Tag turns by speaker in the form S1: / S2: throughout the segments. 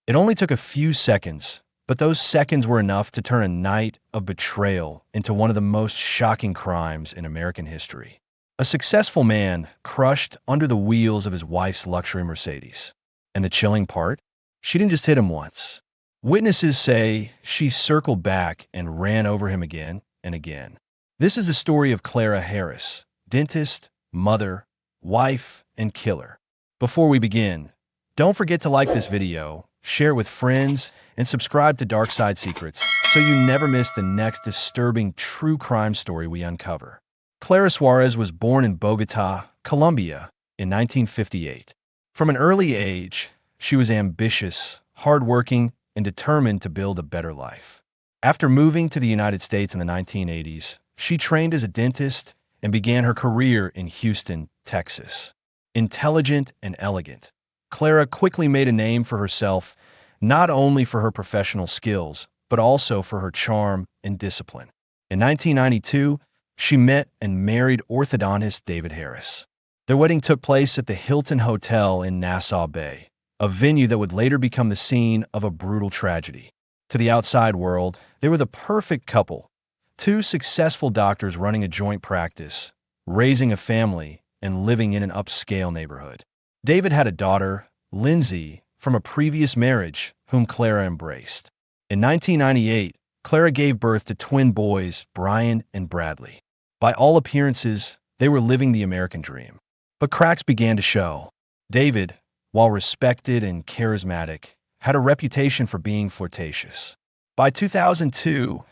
S1: It only took a few seconds, but those seconds were enough to turn a night of betrayal into one of the most shocking crimes in American history. A successful man crushed under the wheels of his wife's luxury Mercedes. And the chilling part? She didn't just hit him once. Witnesses say she circled back and ran over him again and again. This is the story of Clara Harris, dentist, mother, wife, and killer. Before we begin, don't forget to like this video, share with friends, and subscribe to Dark Side Secrets so you never miss the next disturbing true crime story we uncover. Clara Suarez was born in Bogotá, Colombia, in 1958. From an early age, she was ambitious, hardworking, and determined to build a better life. After moving to the United States in the 1980s, she trained as a dentist and began her career in Houston, Texas. Intelligent and elegant, Clara quickly made a name for herself, not only for her professional skills, but also for her charm and discipline. In 1992, she met and married orthodontist David Harris. Their wedding took place at the Hilton Hotel in Nassau Bay, a venue that would later become the scene of a brutal tragedy. To the outside world, they were the perfect couple, two successful doctors running a joint practice, raising a family, and living in an upscale neighborhood. David had a daughter, Lindsay, from a previous marriage, whom Clara embraced. In 1998, Clara gave birth to twin boys, Brian and Bradley. By all appearances, they were living the American dream. But cracks began to show. David, while respected and charismatic, had a reputation for being flirtatious. By 2002,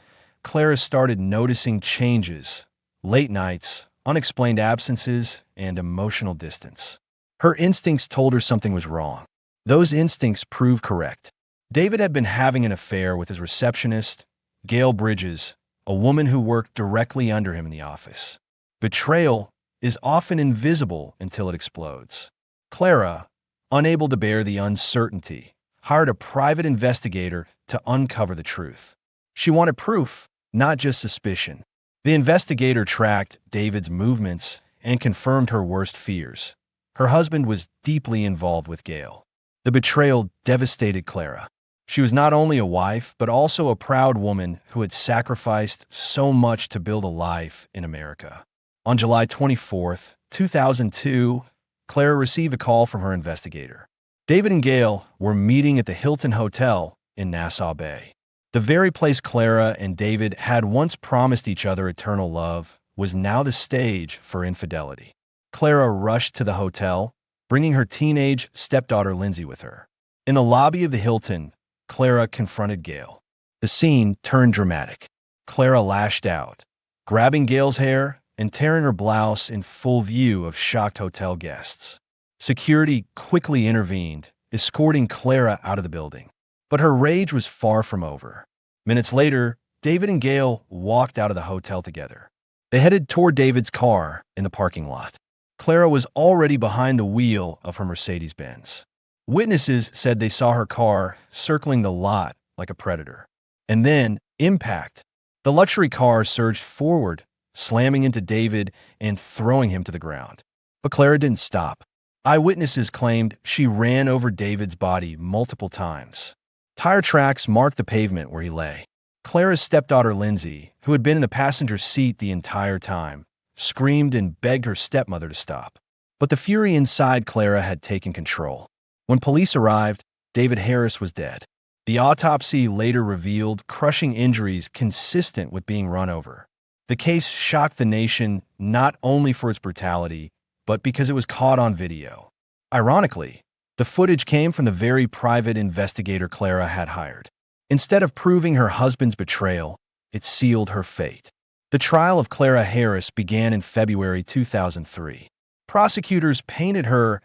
S1: Clara started noticing changes, late nights, unexplained absences, and emotional distance. Her instincts told her something was wrong. Those instincts proved correct. David had been having an affair with his receptionist, Gail Bridges, a woman who worked directly under him in the office. Betrayal is often invisible until it explodes. Clara, unable to bear the uncertainty, hired a private investigator to uncover the truth. She wanted proof, not just suspicion. The investigator tracked David's movements and confirmed her worst fears. Her husband was deeply involved with Gail. The betrayal devastated Clara. She was not only a wife, but also a proud woman who had sacrificed so much to build a life in America. On July 24, 2002, Clara received a call from her investigator. David and Gail were meeting at the Hilton Hotel in Nassau Bay. The very place Clara and David had once promised each other eternal love was now the stage for infidelity. Clara rushed to the hotel, bringing her teenage stepdaughter Lindsay with her. In the lobby of the Hilton, Clara confronted Gail. The scene turned dramatic. Clara lashed out, grabbing Gail's hair and tearing her blouse in full view of shocked hotel guests. Security quickly intervened, escorting Clara out of the building. But her rage was far from over. Minutes later, David and Gail walked out of the hotel together. They headed toward David's car in the parking lot. Clara was already behind the wheel of her Mercedes-Benz. Witnesses said they saw her car circling the lot like a predator. And then, impact. The luxury car surged forward, slamming into David and throwing him to the ground. But Clara didn't stop. Eyewitnesses claimed she ran over David's body multiple times. Tire tracks marked the pavement where he lay. Clara's stepdaughter Lindsay, who had been in the passenger seat the entire time, screamed and begged her stepmother to stop. But the fury inside Clara had taken control. When police arrived, David Harris was dead. The autopsy later revealed crushing injuries consistent with being run over. The case shocked the nation not only for its brutality, but because it was caught on video. Ironically, the footage came from the very private investigator Clara had hired. Instead of proving her husband's betrayal, it sealed her fate. The trial of Clara Harris began in February 2003. Prosecutors painted her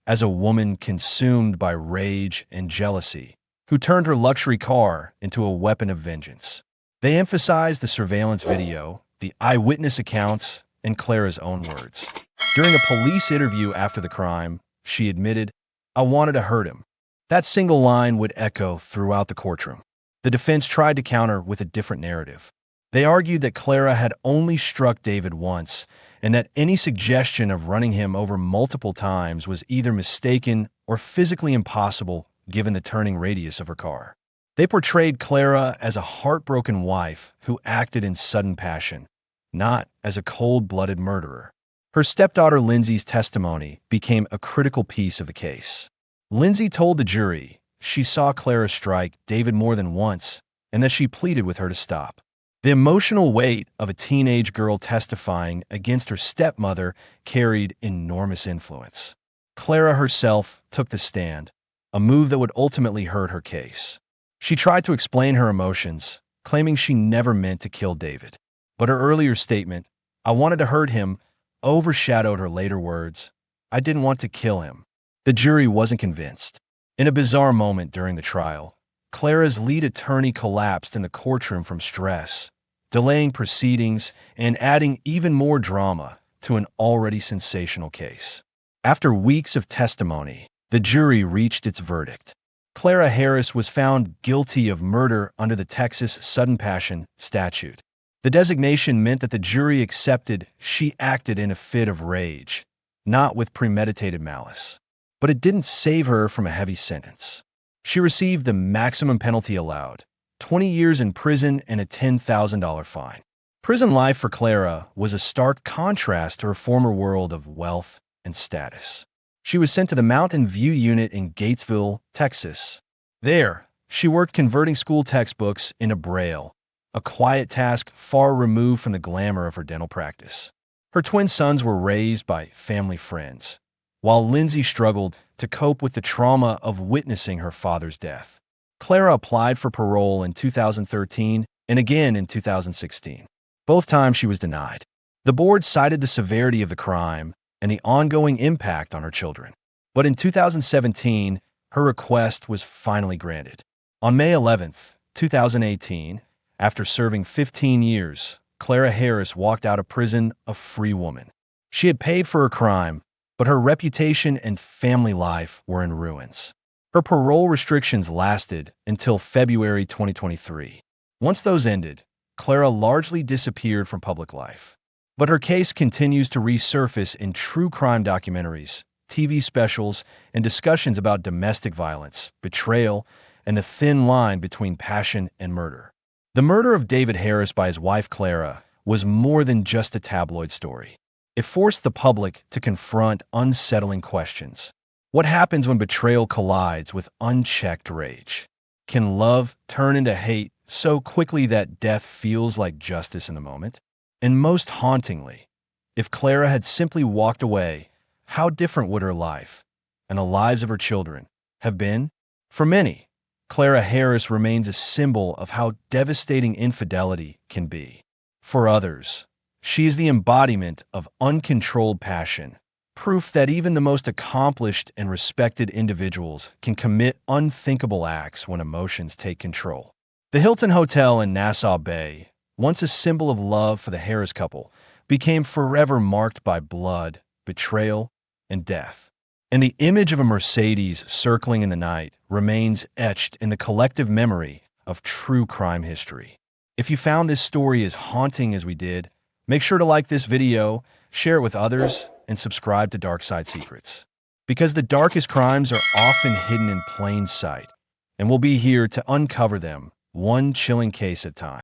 S1: as a woman consumed by rage and jealousy, who turned her luxury car into a weapon of vengeance. They emphasized the surveillance video, the eyewitness accounts, and Clara's own words. During a police interview after the crime, she admitted, "I wanted to hurt him." That single line would echo throughout the courtroom. The defense tried to counter with a different narrative. They argued that Clara had only struck David once, and that any suggestion of running him over multiple times was either mistaken or physically impossible given the turning radius of her car. They portrayed Clara as a heartbroken wife who acted in sudden passion, not as a cold-blooded murderer. Her stepdaughter Lindsay's testimony became a critical piece of the case. Lindsay told the jury she saw Clara strike David more than once and that she pleaded with her to stop. The emotional weight of a teenage girl testifying against her stepmother carried enormous influence. Clara herself took the stand, a move that would ultimately hurt her case. She tried to explain her emotions, claiming she never meant to kill David. But her earlier statement, "I wanted to hurt him," overshadowed her later words, "I didn't want to kill him." The jury wasn't convinced. In a bizarre moment during the trial, Clara's lead attorney collapsed in the courtroom from stress, delaying proceedings and adding even more drama to an already sensational case. After weeks of testimony, the jury reached its verdict. Clara Harris was found guilty of murder under the Texas sudden passion statute. The designation meant that the jury accepted she acted in a fit of rage, not with premeditated malice. But it didn't save her from a heavy sentence. She received the maximum penalty allowed, 20 years in prison and a $10,000 fine. Prison life for Clara was a stark contrast to her former world of wealth and status. She was sent to the Mountain View unit in Gatesville, Texas. There, she worked converting school textbooks into Braille, a quiet task far removed from the glamour of her dental practice. Her twin sons were raised by family friends, while Lindsay struggled to cope with the trauma of witnessing her father's death. Clara applied for parole in 2013 and again in 2016. Both times she was denied. The board cited the severity of the crime and the ongoing impact on her children. But in 2017, her request was finally granted. On May 11, 2018, after serving 15 years, Clara Harris walked out of prison a free woman. She had paid for her crime, but her reputation and family life were in ruins. Her parole restrictions lasted until February 2023. Once those ended, Clara largely disappeared from public life. But her case continues to resurface in true crime documentaries, TV specials, and discussions about domestic violence, betrayal, and the thin line between passion and murder. The murder of David Harris by his wife Clara was more than just a tabloid story. It forced the public to confront unsettling questions. What happens when betrayal collides with unchecked rage? Can love turn into hate so quickly that death feels like justice in the moment? And most hauntingly, if Clara had simply walked away, how different would her life, and the lives of her children, have been? For many, Clara Harris remains a symbol of how devastating infidelity can be. For others, she is the embodiment of uncontrolled passion, proof that even the most accomplished and respected individuals can commit unthinkable acts when emotions take control. The Hilton Hotel in Nassau Bay, once a symbol of love for the Harris couple, became forever marked by blood, betrayal, and death. And the image of a Mercedes circling in the night remains etched in the collective memory of true crime history. If you found this story as haunting as we did, make sure to like this video, share it with others, and subscribe to Dark Side Secrets. Because the darkest crimes are often hidden in plain sight, and we'll be here to uncover them, one chilling case at a time.